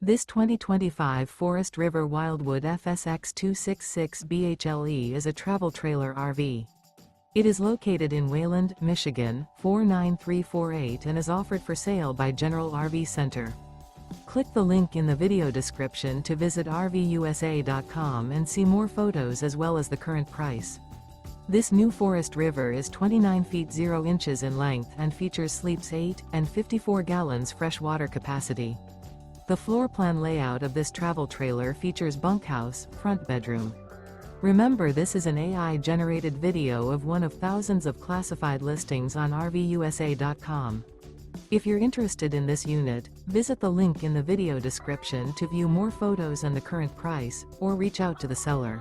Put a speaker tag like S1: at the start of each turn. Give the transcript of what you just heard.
S1: This 2025 Forest River Wildwood FSX 266 BHLE is a travel trailer RV. It is located in Wayland, Michigan, 49348 and is offered for sale by General RV Center. Click the link in the video description to visit RVUSA.com and see more photos as well as the current price. This new Forest River is 29 feet 0 inches in length and features sleeps 8 and 54 gallons fresh water capacity. The floor plan layout of this travel trailer features bunkhouse, front bedroom. Remember, this is an AI-generated video of one of thousands of classified listings on RVUSA.com. If you're interested in this unit, visit the link in the video description to view more photos and the current price, or reach out to the seller.